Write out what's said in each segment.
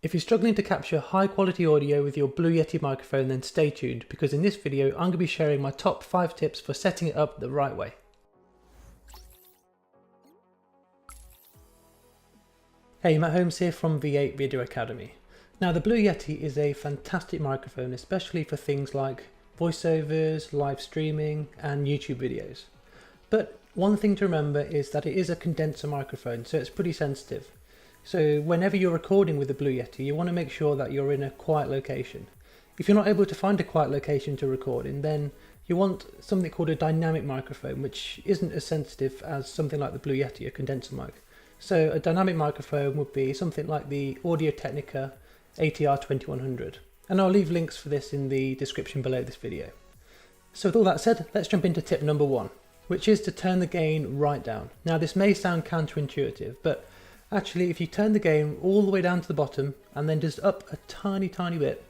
If you're struggling to capture high quality audio with your Blue Yeti microphone, then stay tuned, because in this video I'm going to be sharing my top 5 tips for setting it up the right way. Hey, Matt Holmes here from V8 Video Academy. Now, the Blue Yeti is a fantastic microphone, especially for things like voiceovers, live streaming and YouTube videos. But one thing to remember is that it is a condenser microphone, so it's pretty sensitive. So whenever you're recording with the Blue Yeti, you want to make sure that you're in a quiet location. If you're not able to find a quiet location to record in, then you want something called a dynamic microphone, which isn't as sensitive as something like the Blue Yeti, a condenser mic. So a dynamic microphone would be something like the Audio-Technica ATR 2100. And I'll leave links for this in the description below this video. So with all that said, let's jump into tip number 1, which is to turn the gain right down. Now, this may sound counterintuitive, but actually if you turn the gain all the way down to the bottom and then just up a tiny bit,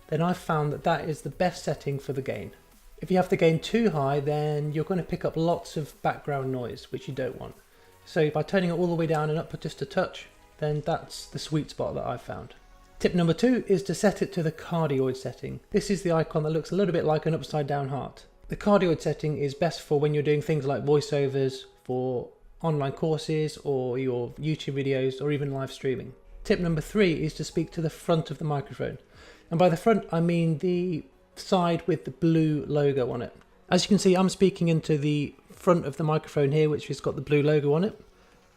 then I've found that that is the best setting for the gain. If you have the gain too high, then you're going to pick up lots of background noise, which you don't want. So by turning it all the way down and up just a touch, then that's the sweet spot that I've found. Tip number 2 is to set it to the cardioid setting. This is the icon that looks a little bit like an upside down heart. The cardioid setting is best for when you're doing things like voiceovers, for online courses or your YouTube videos or even live streaming. Tip number 3 is to speak to the front of the microphone. And by the front, I mean the side with the blue logo on it. As you can see, I'm speaking into the front of the microphone here, which has got the blue logo on it.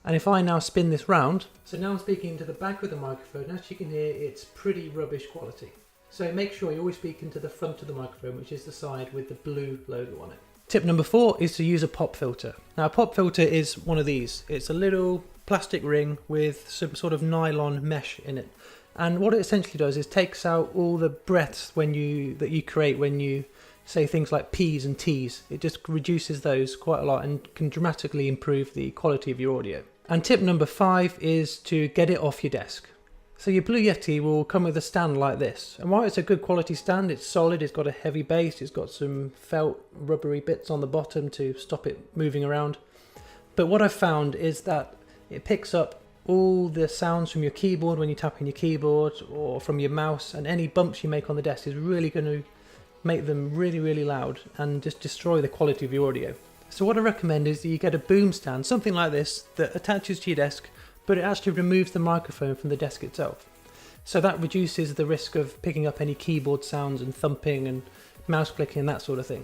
And if I now spin this round, so now I'm speaking into the back of the microphone, as you can hear, it's pretty rubbish quality. So make sure you always speak into the front of the microphone, which is the side with the blue logo on it. Tip number 4 is to use a pop filter. Now, a pop filter is one of these. It's a little plastic ring with some sort of nylon mesh in it. And what it essentially does is takes out all the breaths that you create when you say things like P's and T's. It just reduces those quite a lot and can dramatically improve the quality of your audio. And tip number 5 is to get it off your desk. So your Blue Yeti will come with a stand like this. And while it's a good quality stand, it's solid, it's got a heavy base, it's got some felt rubbery bits on the bottom to stop it moving around. But what I've found is that it picks up all the sounds from your keyboard when you tap on your keyboard or from your mouse, and any bumps you make on the desk is really going to make them really loud and just destroy the quality of your audio. So what I recommend is that you get a boom stand, something like this, that attaches to your desk, but it actually removes the microphone from the desk itself. So that reduces the risk of picking up any keyboard sounds and thumping and mouse clicking and that sort of thing.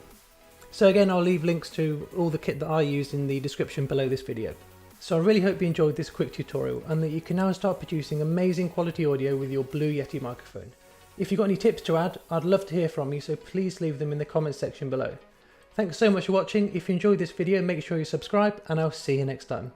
So again, I'll leave links to all the kit that I used in the description below this video. So I really hope you enjoyed this quick tutorial and that you can now start producing amazing quality audio with your Blue Yeti microphone. If you've got any tips to add, I'd love to hear from you, so please leave them in the comments section below. Thanks so much for watching. If you enjoyed this video, make sure you subscribe and I'll see you next time.